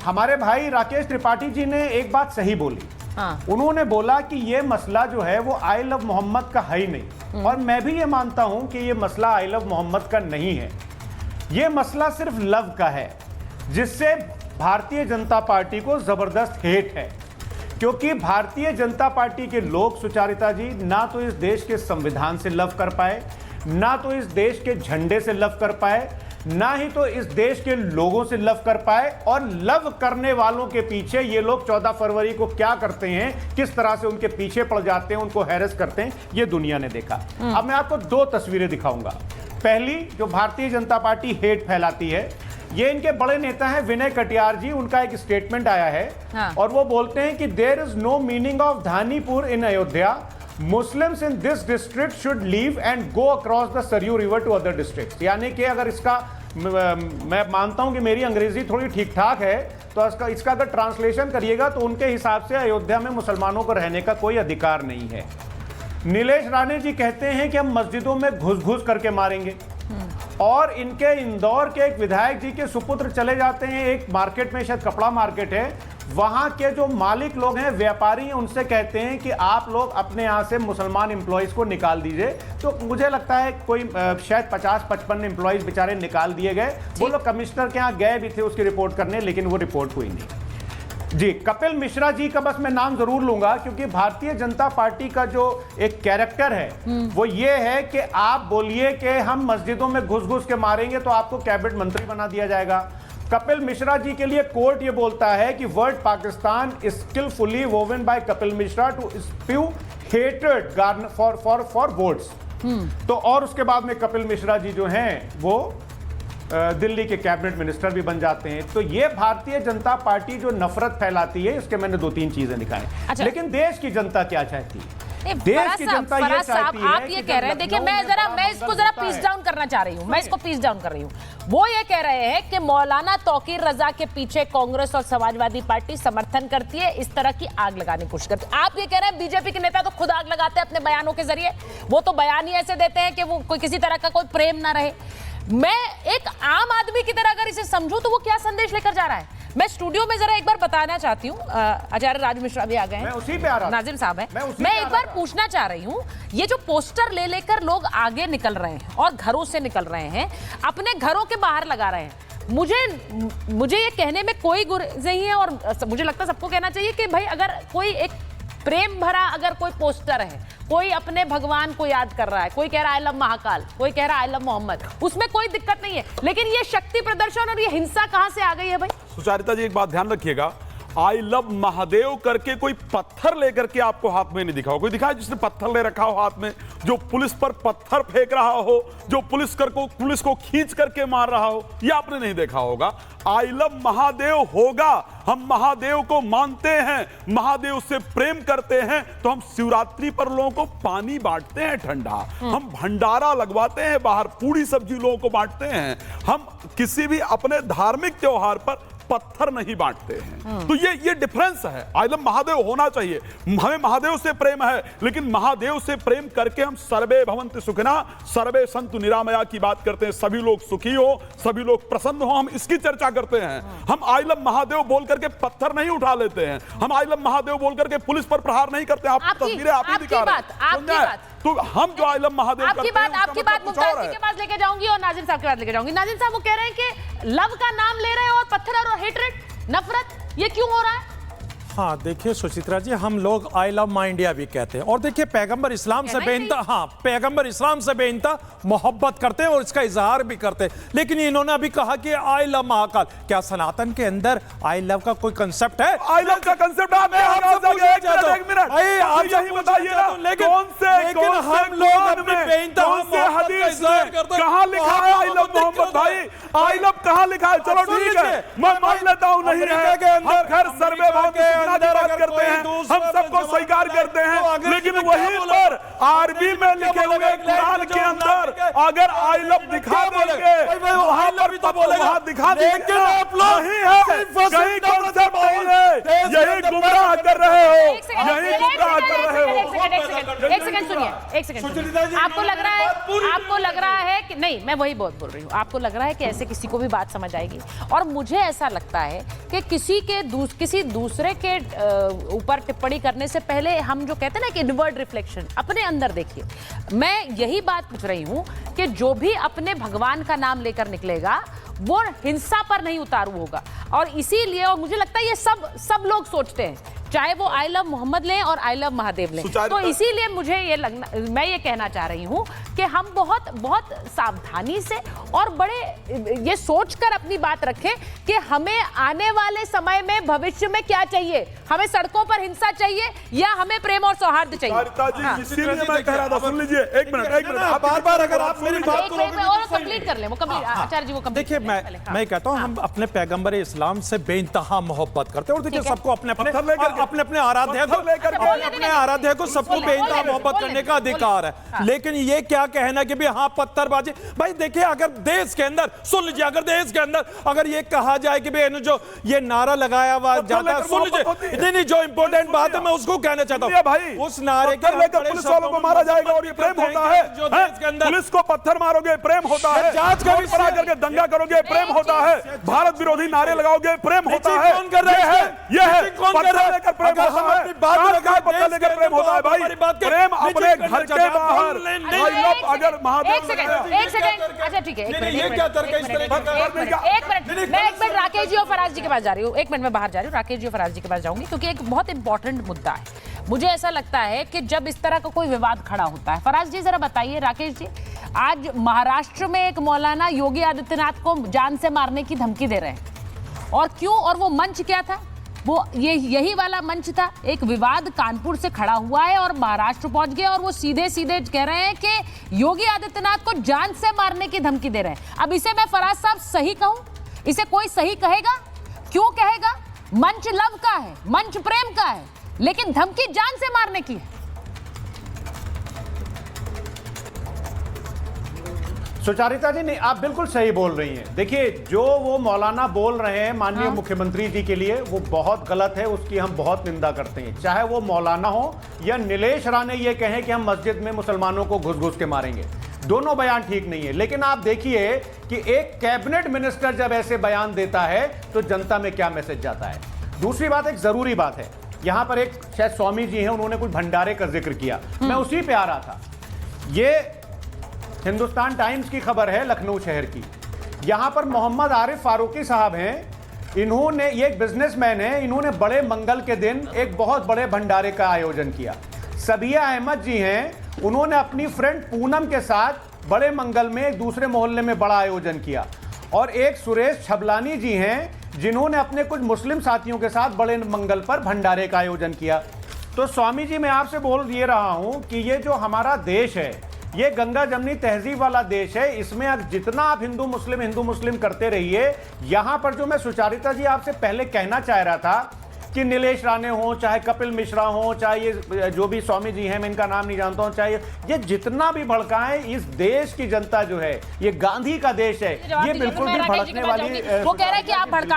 हमारे भाई राकेश त्रिपाठी जी ने एक बात सही बोली। उन्होंने बोला कि ये मसला जो है वो आई लव मोहम्मद का है ही नहीं, और मैं भी ये मानता हूं कि ये मसला आई लव मोहम्मद का नहीं है। ये मसला सिर्फ लव का है, जिससे भारतीय जनता पार्टी को जबरदस्त हेट है। क्योंकि भारतीय जनता पार्टी के लोग, सुचारिता जी, ना तो इस देश के संविधान से लव कर पाए, ना तो इस देश के झंडे से लव कर पाए, ना ही तो इस देश के लोगों से लव कर पाए। और लव करने वालों के पीछे ये लोग 14 फरवरी को क्या करते हैं, किस तरह से उनके पीछे पड़ जाते हैं, उनको हैरेस करते हैं, ये दुनिया ने देखा। अब मैं आपको 2 तस्वीरें दिखाऊंगा। पहली, जो भारतीय जनता पार्टी हेट फैलाती है, ये इनके बड़े नेता हैं विनय कटियार जी, उनका एक स्टेटमेंट आया है। और वो बोलते हैं कि there is no meaning of Dhanipur in Ayodhya, Muslims in this district should leave and go across the Sarayu river to other districts. यानी कि अगर इसका, मैं मानता हूं कि मेरी अंग्रेजी थोड़ी ठीक ठाक है, तो इसका अगर ट्रांसलेशन करिएगा तो उनके हिसाब से अयोध्या में मुसलमानों को रहने का कोई अधिकार नहीं है। नीलेश राणे जी कहते हैं कि हम मस्जिदों में घुस करके मारेंगे। और इनके इंदौर के एक विधायक जी के सुपुत्र चले जाते हैं एक मार्केट में, शायद कपड़ा मार्केट है, वहां के जो मालिक लोग हैं, व्यापारी हैं, उनसे कहते हैं कि आप लोग अपने यहां से मुसलमान एम्प्लॉइज को निकाल दीजिए। तो मुझे लगता है कोई शायद 50-55 एम्प्लॉइज बेचारे निकाल दिए गए। वो लोग कमिश्नर के यहां गए भी थे उसकी रिपोर्ट करने, लेकिन वो रिपोर्ट हुई नहीं। जी, कपिल मिश्रा जी का बस मैं नाम जरूर लूंगा, क्योंकि भारतीय जनता पार्टी का जो एक कैरेक्टर है वो ये है कि आप बोलिए कि हम मस्जिदों में घुस के मारेंगे तो आपको कैबिनेट मंत्री बना दिया जाएगा। कपिल मिश्रा जी के लिए कोर्ट ये बोलता है कि word Pakistan skilfully woven by Kapil Mishra to spew हेटेड फॉर वोट्स। तो और उसके बाद में कपिल मिश्रा जी जो हैं वो दिल्ली के कैबिनेट मिनिस्टर भी बन जाते हैं। तो ये भारतीय जनता पार्टी जो नफरत फैलाती है, इसके मैंने 2-3 चीजें दिखाई। अच्छा। लेकिन देश की जनता क्या चाहती है? देश की जनता ये चाहती है, आप ये कह रहे हैं, देखिए मैं इसको जरा पीस डाउन करना चाह रही हूँ, मैं इसको पीस डाउन कर रही हूँ। वो ये कह रहे हैं कि मौलाना तौकीर रजा के पीछे कांग्रेस और समाजवादी पार्टी समर्थन करती है, इस तरह की आग लगाने की कोशिश करती है। आप ये कह रहे हैं बीजेपी के नेता तो खुद आग लगाते हैं अपने बयानों के जरिए, वो तो बयान ही ऐसे देते हैं कि वो कोई किसी तरह का कोई प्रेम ना रहे। मैं एक आम आदमी की तरह अगर इसे समझूं तो वो क्या संदेश लेकर जा रहा है? मैं स्टूडियो में जरा एक बार बताना चाहती हूँ, आचार्य राज मिश्रा भी आ गए हैं, मैं उसी पे आ रहा, नाजिम साहब है, मैं एक बार पूछना चाह रही हूँ, ये जो पोस्टर ले लेकर लोग आगे निकल रहे हैं और घरों से निकल रहे हैं, अपने घरों के बाहर लगा रहे हैं, मुझे ये कहने में कोई गुरेज नहीं है, और मुझे लगता है सबको कहना चाहिए कि भाई अगर कोई एक प्रेम भरा अगर कोई पोस्टर है, कोई अपने भगवान को याद कर रहा है, कोई कह रहा है आई लव महाकाल, कोई कह रहा है आई लव मोहम्मद, उसमें कोई दिक्कत नहीं है। लेकिन ये शक्ति प्रदर्शन और ये हिंसा कहां से आ गई है भाई? सुचारिता जी, एक बात ध्यान रखिएगा, आई लव महादेव करके कोई पत्थर लेकर के आपको हाथ में नहीं दिखा हो। कोई दिखा है जिसने पत्थर ले रखा हो हाथ में, जो पुलिस पर पत्थर फेंक रहा हो, जो पुलिस को खींच करके मार रहा हो, ये आपने नहीं देखा होगा। आई लव महादेव होगा, हम महादेव को मानते हैं, महादेव से प्रेम करते हैं, तो हम शिवरात्रि पर लोगों को पानी बांटते हैं ठंडा, हम भंडारा लगवाते हैं बाहर, पूरी सब्जी लोगों को बांटते हैं, हम किसी भी अपने धार्मिक त्योहार पर पत्थर नहीं बांटते हैं। तो ये डिफरेंस है। आई लव महादेव होना चाहिए, हमें महादेव से प्रेम है, लेकिन महादेव से प्रेम करके हम सर्वे भवन्तु सुखिनः सर्वे सन्तु निरामया की बात करते हैं, सभी लोग सुखी हो, सभी लोग प्रसन्न हो, हम इसकी चर्चा करते हैं। हम आई लव महादेव बोल करके पत्थर नहीं उठा लेते हैं, हम आई लव महादेव बोल करके पुलिस पर प्रहार नहीं करते। आप तस्वीरें आप ही दिखा रहे हैं, तो हम जो आई लव महादेव आपकी बात मुमताज जी के पास लेके जाऊंगी और नाजिम साहब के पास लेके जाऊंगी। नाजिम साहब वो कह रहे हैं कि लव का नाम ले रहे हैं और पत्थर और हेट्रेड, नफरत, ये क्यों हो रहा है? हाँ देखिए सुचित्रा जी, हम लोग आई लव माई इंडिया भी कहते हैं, और देखिए पैगंबर इस्लाम से बेइंतहा, हाँ पैगंबर इस्लाम से बेइंतहा मोहब्बत करते हैं और इसका इजहार भी करते हैं। लेकिन इन्होंने अभी कहा कि आई लव महाकाल, क्या सनातन के अंदर आई लव का कोई कंसेप्ट है? आई लव का कंसेप्ट आप बताइए ना, कौन से हदीस में कहां लिखा है आई लव मोहम्मद? भाई आई लव कहां लिखा है? चलो ठीक है, मैं मान लेता हूं नहीं है, हम खैर सर्वे भवन्तु सुखिनः की बात करते हैं, हम सबको स्वीकार करते हैं, लेकिन वहीं पर अरबी में लिखे हुए कुरान के अंदर अगर आई लव दिखा देंगे, वहां पर तो वहां दिखा देंगे, नहीं है, कहीं कॉन्सेप्ट नहीं है, यही गुमराह कर रहे हो, एक सेकंड, यही एक गुमराह सेकंड, कर रहे हो। एक सेकंड सुनिए, एक सेकंड सुनिए। आपको लग रहा है कि नहीं, मैं वही बहुत बोल रही हूँ, आपको लग रहा है कि ऐसे किसी को भी बात समझ आएगी, और मुझे ऐसा लगता है कि किसी दूसरे के ऊपर टिप्पणी करने से पहले हम जो कहते हैं ना कि इनवर्ड रिफ्लेक्शन, अपने अंदर देखिए। मैं यही बात पूछ रही हूँ कि जो भी अपने भगवान का नाम लेकर निकलेगा वो हिंसा पर नहीं उतारू होगा, और इसीलिए, और मुझे लगता है ये सब लोग सोचते हैं, चाहे वो आई लव मोहम्मद लें और आई लव महादेव लें, तो इसीलिए मुझे मैं ये कहना चाह रही हूँ कि हम बहुत बहुत सावधानी से और बड़े ये सोचकर अपनी बात रखें कि हमें आने वाले समय में, भविष्य में क्या चाहिए, हमें सड़कों पर हिंसा चाहिए या हमें प्रेम और सौहार्द चाहिए। इसीलिए मैं कह रहा था, सुन लीजिए, एक मिनट, बार अगर आप मेरी बात कंप्लीट कर लें, वो कंप्लीट, आचार्य जी वो कंप्लीट। देखिए, मैं कहता हूं हम अपने पैगंबर इस्लाम से बेइंतहा मोहब्बत करते हैं, और देखिए सबको अपने आराध्य को सबको बेइंतहा मोहब्बत करने का अधिकार है। लेकिन ये क्या कहना कि हाँ पत्थरबाजी, भाई देखिए, अगर देश के अंदर, सुन लीजिए, अगर देश के अंदर अगर ये कहा जाए कि भाई जो ये नारा लगाया हुआ जाता है, सुन लीजिए, नहीं, जो इंपॉर्टेंट बात है मैं उसको कहना चाहता हूँ भाई, उस नारे के लेकर पुलिस वालों को मारा जाएगा और ये प्रेम होता है, जो देश के अंदर पुलिस को पत्थर मारोगे प्रेम होता है, जांच का विषय करके दंगा करोगे प्रेम होता है, भारत विरोधी नारे लगाओगे प्रेम होता है, कौन कर रहा है, ये है पत्थर लेकर प्रेम होता है, पत्थर लेकर प्रेम होता है भाई, प्रेम अपने घर के बाहर। अगर महादेव, एक सेकंड, अच्छा ठीक है, एक मिनट, राकेश जी और फराज जी के पास जा रही हूँ, एक मिनट में बाहर जा रही हूँ, राकेश जी और फराज जी के पास जाऊंगी, क्योंकि एक बहुत इंपॉर्टेंट मुद्दा है। मुझे ऐसा लगता है कि जब इस तरह का कोई विवाद खड़ा होता है, फराज जी जरा बताइए, राकेश जी, आज महाराष्ट्र में एक मौलाना योगी आदित्यनाथ को जान से मारने की धमकी दे रहे हैं, और क्यों, और वो मंच क्या था, वो यही वाला मंच था। एक विवाद कानपुर से खड़ा हुआ है और महाराष्ट्र पहुंच गया, और वो सीधे कह रहे हैं कि योगी आदित्यनाथ को जान से मारने की धमकी दे रहे हैं। अब इसे मैं फराज साहब सही कहूं, इसे कोई सही कहेगा? क्यों कहेगा? मंच लव का है, मंच प्रेम का है, लेकिन धमकी जान से मारने की है। सुचारिता जी, नहीं, आप बिल्कुल सही बोल रही हैं। देखिए, जो वो मौलाना बोल रहे हैं माननीय मुख्यमंत्री जी के लिए, वो बहुत गलत है, उसकी हम बहुत निंदा करते हैं। चाहे वो मौलाना हो या नीलेश राणे ये कहें कि हम मस्जिद में मुसलमानों को घुस के मारेंगे, दोनों बयान ठीक नहीं है। लेकिन आप देखिए कि एक कैबिनेट मिनिस्टर जब ऐसे बयान देता है तो जनता में क्या मैसेज जाता है। दूसरी बात, एक जरूरी बात है, यहां पर एक शायद स्वामी जी हैं, उन्होंने कुछ भंडारे का जिक्र किया, मैं उसी पे आ रहा था। ये हिंदुस्तान टाइम्स की खबर है लखनऊ शहर की। यहां पर मोहम्मद आरिफ फारूकी साहब हैं, इन्होंने, ये एक बिजनेसमैन है, इन्होंने बड़े मंगल के दिन एक बहुत बड़े भंडारे का आयोजन किया। सबिया अहमद जी हैं, उन्होंने अपनी फ्रेंड पूनम के साथ बड़े मंगल में एक दूसरे मोहल्ले में बड़ा आयोजन किया। और एक सुरेश छबलानी जी हैं, जिन्होंने अपने कुछ मुस्लिम साथियों के साथ बड़े मंगल पर भंडारे का आयोजन किया। तो स्वामी जी, मैं आपसे बोल ये रहा हूं कि ये जो हमारा देश है, ये गंगा जमनी तहजीब वाला देश है। इसमें अब जितना आप हिंदू मुस्लिम करते रहिए, यहां पर जो मैं सुचारिता जी आपसे पहले कहना चाह रहा था कि नीलेश राणे हो, चाहे कपिल मिश्रा हो, चाहे ये जो भी स्वामी जी हैं, मैं इनका नाम नहीं जानता हूं, चाहे ये जितना भी भड़काएं, इस देश की जनता जो है, ये गांधी का देश है, ये बिल्कुल भी भड़कने वाली, वो कह रहा है कि आप भड़का